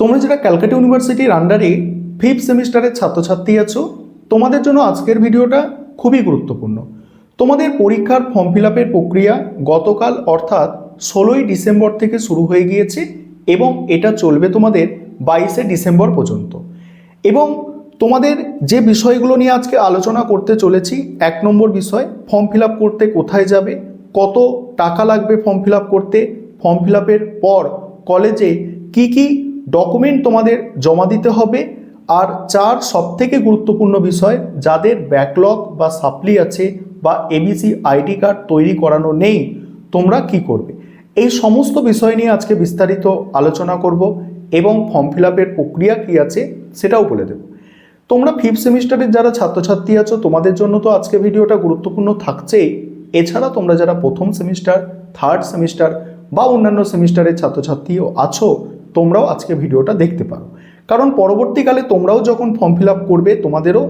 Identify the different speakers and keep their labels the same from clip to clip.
Speaker 1: তোমরা যারা ক্যালকাটা ইউনিভার্সিটির আন্ডারে 5th সেমিস্টারের ছাত্রছাত্রী আছো, তোমাদের জন্য আজকের ভিডিওটা খুবই গুরুত্বপূর্ণ। তোমাদের পরীক্ষার ফর্ম ফিল আপের প্রক্রিয়া গতকাল অর্থাৎ 16ই ডিসেম্বর থেকে শুরু হয়ে গিয়েছে এবং এটা চলবে তোমাদের 22শে ডিসেম্বর পর্যন্ত। এবং তোমাদের যে বিষয়গুলো নিয়ে আজকে আলোচনা করতে চলেছি, 1 নম্বর বিষয় ফর্ম ফিল আপ করতে কোথায় যাবে, কত টাকা লাগবে ফর্ম ফিল আপ করতে, ফর্ম ফিল আপের পর কলেজে কি কি ডকুমেন্ট তোমাদের জমা দিতে হবে, আর 4 সবথেকে গুরুত্বপূর্ণ বিষয় যাদের ব্যাকলগ বা সাপ্লি আছে বা এবিসি আইডি কার্ড তৈরি করানো নেই তোমরা কি করবে। এই সমস্ত বিষয় নিয়ে আজকে বিস্তারিত আলোচনা করব এবং ফর্ম ফিল আপের প্রক্রিয়া কী আছে সেটাও বলে দেব। তোমরা 5th সেমিস্টারের যারা ছাত্রছাত্রী আছো তোমাদের জন্য তো আজকে ভিডিওটা গুরুত্বপূর্ণ থাকছেই, এছাড়া তোমরা যারা 1ম সেমিস্টার, 3rd সেমিস্টার বা অন্যান্য সেমিস্টারের ছাত্রছাত্রীও আছো তোমরাও আজকে ভিডিওটা দেখতে পারো, কারণ পরবর্তীকালে তোমরাও যখন ফর্ম ফিল আপ করবে তোমাদেরও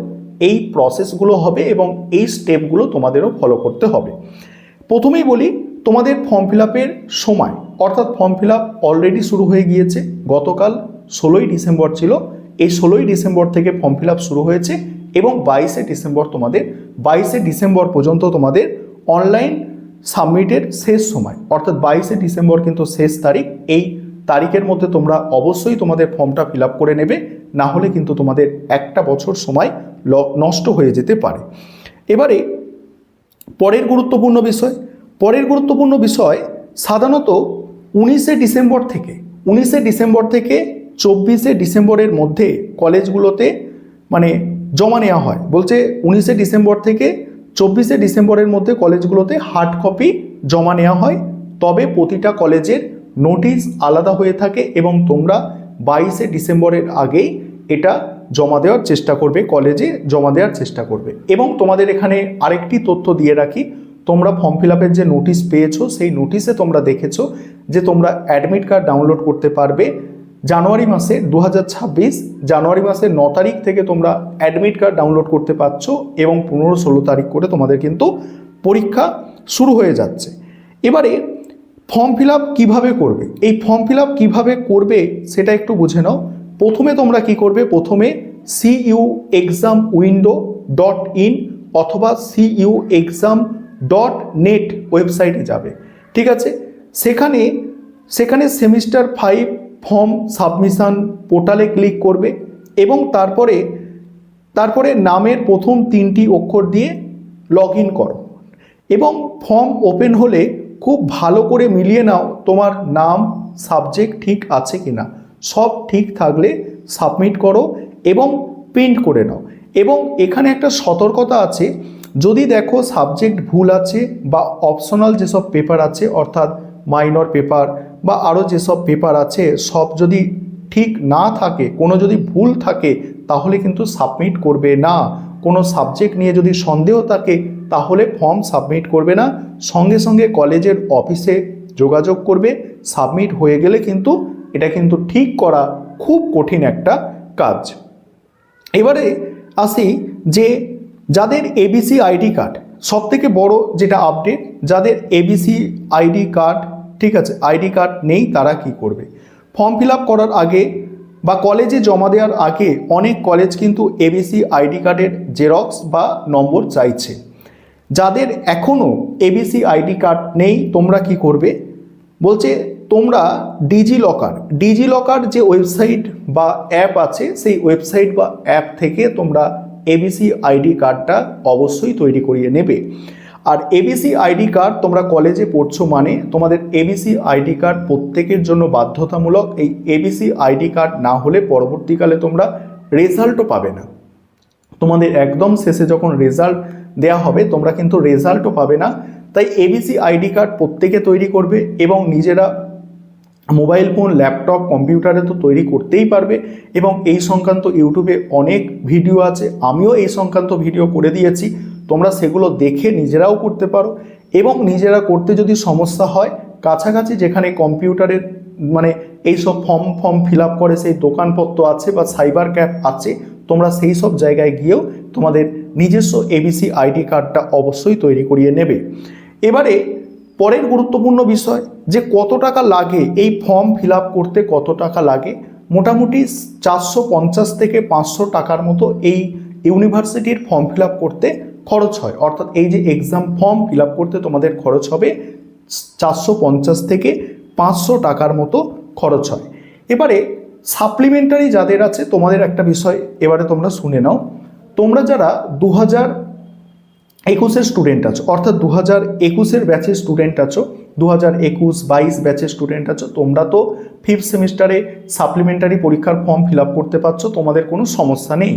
Speaker 1: এই প্রসেসগুলো হবে এবং এই স্টেপগুলো তোমাদেরও ফলো করতে হবে। প্রথমেই বলি, তোমাদের ফর্ম ফিল আপের সময় অর্থাৎ ফর্ম ফিল আপ অলরেডি শুরু হয়ে গিয়েছে। গতকাল 16ই ডিসেম্বর ছিল, এই 16ই ডিসেম্বর থেকে ফর্ম ফিল আপ শুরু হয়েছে এবং 22শে ডিসেম্বর পর্যন্ত তোমাদের অনলাইন সাবমিটের শেষ সময়, অর্থাৎ 22শে ডিসেম্বর কিন্তু শেষ তারিখ। এই তারিখের মধ্যে তোমরা অবশ্যই তোমাদের ফর্মটা ফিল আপ করে নেবে, না হলে কিন্তু তোমাদের 1 বছর সময় নষ্ট হয়ে যেতে পারে। এবারে পরের গুরুত্বপূর্ণ বিষয় সাধারণত 19শে ডিসেম্বর থেকে 24শে ডিসেম্বরের মধ্যে কলেজগুলোতে জমা নেওয়া হয়। বলছে 19শে ডিসেম্বর থেকে 24শে ডিসেম্বরের মধ্যে কলেজগুলোতে হার্ড কপি জমা নেওয়া হয়, তবে প্রতিটা কলেজের নোটিশ আলাদা হয়ে থাকে এবং তোমরা 22শে ডিসেম্বরের আগেই এটা জমা দেওয়ার চেষ্টা করবে, কলেজে জমা দেওয়ার চেষ্টা করবে। এবং তোমাদের এখানে আরেকটি তথ্য দিয়ে রাখি, তোমরা ফর্ম ফিল আপের যে নোটিশ পেয়েছো সেই নোটিশে তোমরা দেখেছো যে তোমরা অ্যাডমিট কার্ড ডাউনলোড করতে পারবে জানুয়ারি মাসে 2026 জানুয়ারি মাসের 9 তারিখ থেকে তোমরা অ্যাডমিট কার্ড ডাউনলোড করতে পারছো এবং 15-16 তারিখ করে তোমাদের কিন্তু পরীক্ষা শুরু হয়ে যাচ্ছে। এবারে ফর্ম ফিল আপ কীভাবে করবে, এই ফর্ম ফিল আপ কীভাবে করবে সেটা একটু বুঝে নাও। প্রথমে তোমরা কি করবে, প্রথমে cuexamwindow.in অথবা cuexam.net ওয়েবসাইটে যাবে, ঠিক আছে। সেখানে সেমিস্টার 5 ফর্ম সাবমিশন পোর্টালে ক্লিক করবে এবং তারপরে নামের প্রথম 3টি অক্ষর দিয়ে লগ ইন করো এবং ফর্ম ওপেন হলে খুব ভালো করে মিলিয়ে নাও তোমার নাম, সাবজেক্ট ঠিক আছে কিনা। সব ঠিক থাকলে সাবমিট করো এবং প্রিন্ট করে নাও। এবং এখানে একটা সতর্কতা আছে, যদি দেখো সাবজেক্ট ভুল আছে বা অপশনাল যেসব পেপার আছে অর্থাৎ মাইনর পেপার বা আরও যেসব পেপার আছে সব যদি ঠিক না থাকে, কোনো যদি ভুল থাকে তাহলে কিন্তু সাবমিট করবে না। কোনো সাবজেক্ট নিয়ে যদি সন্দেহ থাকে তাহলে ফর্ম সাবমিট করবে না, সঙ্গে সঙ্গে কলেজের অফিসে যোগাযোগ করবে। সাবমিট হয়ে গেলে কিন্তু এটা কিন্তু ঠিক করা খুব কঠিন একটা কাজ। এবারে আসি যে যাদের এবিসি আইডি কার্ড, সবথেকে বড় যেটা আপডেট, যাদের এবিসি আইডি কার্ড, ঠিক আছে, আইডি কার্ড নেই তারা কি করবে। ফর্ম ফিল আপ করার আগে বা কলেজে জমা দেওয়ার আগে অনেক কলেজ কিন্তু এবিসি আইডি কার্ডের জেরক্স বা নম্বর চাইছে। যাদের এখনও এবিসি আইডি কার্ড নেই তোমরা কি করবে, বলছে তোমরা ডিজিলকার যে ওয়েবসাইট বা অ্যাপ আছে সেই ওয়েবসাইট বা অ্যাপ থেকে তোমরা এবিসি আইডি কার্ডটা অবশ্যই তৈরি করিয়ে নেবে। আর এবিসি আইডি কার্ড তোমরা কলেজে পড়ছো মানে তোমাদের এবিসি আইডি কার্ড প্রত্যেকের জন্য বাধ্যতামূলক। এই এবিসি আইডি কার্ড না হলে পরবর্তীকালে তোমরা রেজাল্টও পাবে না। তোমাদের একদম শেষে যখন রেজাল্ট দেওয়া হবে তোমরা কিন্তু রেজাল্টও পাবে না। তাই এবিসি আইডি কার্ড প্রত্যেকে তৈরি করবে এবং নিজেরা মোবাইল ফোন, ল্যাপটপ, কম্পিউটারে তো তৈরি করতেই পারবে এবং এই সংক্রান্ত ইউটিউবে অনেক ভিডিও আছে, আমিও এই সংক্রান্ত ভিডিও করে দিয়েছি, তোমরা সেগুলো দেখে নিজেরাও করতে পারো। এবং নিজেরা করতে যদি সমস্যা হয় কাছাকাছি যেখানে কম্পিউটারের এইসব ফর্ম ফিল আপ করে সেই দোকানপত্র আছে বা সাইবার ক্যাফ আছে, তোমরা সেই সব জায়গায় গিয়েও তোমাদের নিজস্ব এবিসি আইডি কার্ডটা অবশ্যই তৈরি করিয়ে নেবে। এবারে পরের গুরুত্বপূর্ণ বিষয় যে কত টাকা লাগে, এই ফর্ম ফিল আপ করতে কত টাকা লাগে। মোটামুটি 450 থেকে 500 টাকার মতো এই ইউনিভার্সিটির ফর্ম ফিল আপ করতে খরচ হয়। অর্থাৎ এই যে এক্সাম ফর্ম ফিল আপ করতে তোমাদের খরচ হবে 450 থেকে 500 টাকার মতো খরচ হয়। এবারে সাপ্লিমেন্টারি যাদের আছে তোমাদের একটা বিষয় এবারে তোমরা শুনে নাও। তোমরা যারা 2021-এর স্টুডেন্ট আছো, অর্থাৎ 2021-এর ব্যাচের স্টুডেন্ট আছো, 2021-22 ব্যাচের স্টুডেন্ট আছো, তোমরা তো 5th সেমিস্টারে সাপ্লিমেন্টারি পরীক্ষার ফর্ম ফিল আপ করতে পারছো, তোমাদের কোনো সমস্যা নেই।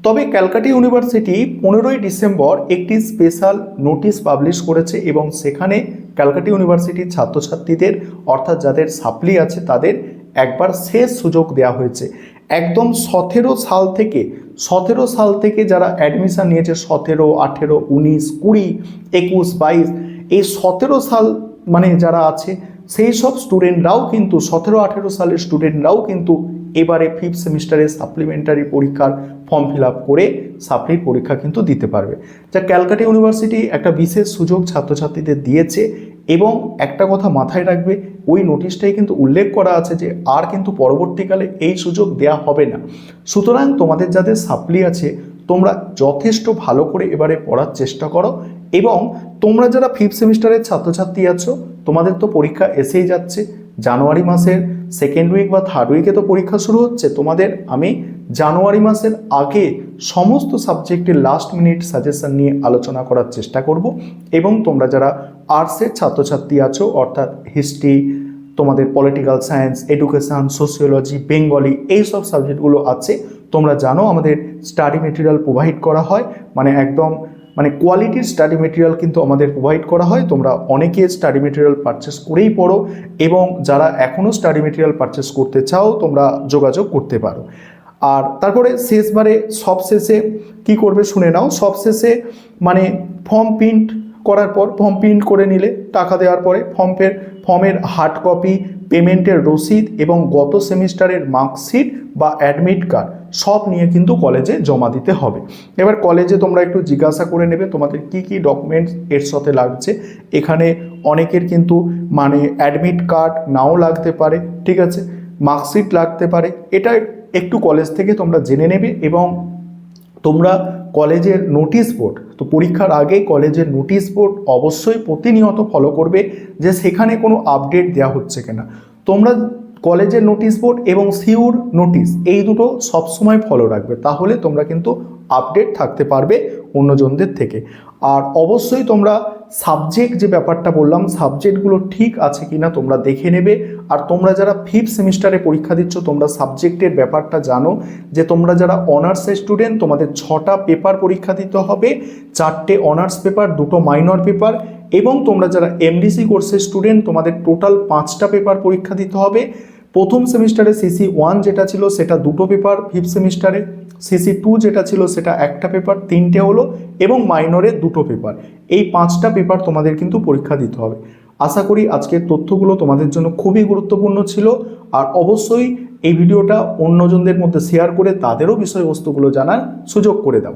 Speaker 1: তবে ক্যালকাটা ইউনিভার্সিটি 15ই ডিসেম্বর একটি স্পেশাল নোটিশ পাবলিশ করেছে এবং সেখানে ক্যালকাটা ইউনিভার্সিটির ছাত্রছাত্রীদের অর্থাৎ যাদের সাপ্লি আছে তাদের একবার শেষ সুযোগ দেওয়া হয়েছে। একদম 17 সাল থেকে যারা অ্যাডমিশন নিয়েছে, 17, 18, 19, 20, 21, 22, এই 17 সাল মানে যারা আছে সেই সব স্টুডেন্টরাও কিন্তু 17-18 সালের স্টুডেন্টরাও কিন্তু এবারে 5th সেমিস্টারে সাপ্লিমেন্টারি পরীক্ষার ফর্ম ফিল আপ করে সাপ্লির পরীক্ষা কিন্তু দিতে পারবে। যা ক্যালকাটা ইউনিভার্সিটি একটা বিশেষ সুযোগ ছাত্রছাত্রীদের দিয়েছে এবং একটা কথা মাথায় রাখবে, ওই নোটিশটাই কিন্তু উল্লেখ করা আছে যে আর কিন্তু পরবর্তীকালে এই সুযোগ দেয়া হবে না। সুতরাং তোমাদের যাদের সাপ্লি আছে তোমরা যথেষ্ট ভালো করে এবারে পড়ার চেষ্টা করো এবং তোমরা যারা 5th সেমিস্টারের ছাত্রছাত্রী আছো তোমাদের তো পরীক্ষা এসেই যাচ্ছে। জানুয়ারি মাসের 2nd উইক বা 3rd উইকে তো পরীক্ষা শুরু হচ্ছে। তোমাদের আমি জানুয়ারি মাসের আগে সমস্ত সাবজেক্টের লাস্ট মিনিট সাজেশন নিয়ে আলোচনা করার চেষ্টা করব এবং তোমরা যারা আর্টসের ছাত্রছাত্রী আছো অর্থাৎ হিস্ট্রি, তোমাদের political science, education, sociology, Bengali এই সব সাবজেক্টগুলো আছে, তোমরা জানো আমাদের স্টাডি মেটেরিয়াল প্রোভাইড করা হয়, একদম কোয়ালিটির স্টাডি মেটেরিয়াল কিন্তু আমাদের প্রোভাইড করা হয়। তোমরা অনেকে স্টাডি মেটেরিয়াল পারচেস করেই পড়ো এবং যারা এখনও স্টাডি মেটেরিয়াল পারচেস করতে চাও তোমরা যোগাযোগ করতে পারো। আর তারপরে সব শেষে কি করবে শুনে নাও। সব শেষে ফর্ম প্রিন্ট করার পর, ফর্ম প্রিন্ট করে নিলে টাকা দেওয়ার পরে ফর্মের হার্ড কপি, পেমেন্টের রসিদ এবং গত সেমিস্টারের মার্কশিট বা অ্যাডমিট কার্ড সব নিয়ে কিন্তু কলেজে জমা দিতে হবে। এবার কলেজে তোমরা একটু জিজ্ঞাসা করে নেবে তোমাদের কি কি ডকুমেন্টস এর সাথে লাগছে। এখানে অনেকের কিন্তু অ্যাডমিট কার্ড নাও লাগতে পারে, ঠিক আছে, মার্কশিট লাগতে পারে। এটা একটু কলেজ থেকে তোমরা জেনে নেবে এবং তোমরা কলেজের নোটিশ বোর্ড, তো পরীক্ষার আগে কলেজের নোটিশ বোর্ড অবশ্যই প্রতিনিয়ত ফলো করবে যে সেখানে কোনো আপডেট দেওয়া হচ্ছে কিনা। তোমরা কলেজের নোটিশ বোর্ড এবং সিউর নোটিশ এই দুটো সবসময় ফলো রাখবে, তাহলে তোমরা কিন্তু আপডেট থাকতে পারবে অন্যজনদের থেকে। আর অবশ্যই তোমরা সাবজেক্ট যে ব্যাপারটা বললাম, সাবজেক্টগুলো ঠিক আছে কিনা তোমরা দেখে নেবে। আর তোমরা যারা 5th সেমিস্টারে পরীক্ষা দিচ্ছ তোমরা সাবজেক্টের ব্যাপারটা জানো যে তোমরা যারা অনার্সের স্টুডেন্ট তোমাদের 6টা পেপার পরীক্ষা দিতে হবে, 4টে অনার্স পেপার, 2টো মাইনর পেপার, এবং তোমরা যারা এমডিসি কোর্সের স্টুডেন্ট তোমাদের টোটাল 5টা পেপার পরীক্ষা দিতে হবে। প্রথম সেমিস্টারে CC1 যেটা ছিল সেটা 2টো পেপার, 5th সেমিস্টারে CC2 যেটা ছিল সেটা 1টা পেপার, 3টে হলো, এবং মাইনরে 2টো পেপার। এই 5টা পেপার তোমাদের কিন্তু পরীক্ষা দিতে হবে। আশা করি আজকের তথ্যগুলো তোমাদের জন্য খুবই গুরুত্বপূর্ণ ছিল। আর অবশ্যই এই ভিডিওটা অন্যজনদের মধ্যে শেয়ার করে তাদেরও বিষয়বস্তুগুলো জানার সুযোগ করে দাও।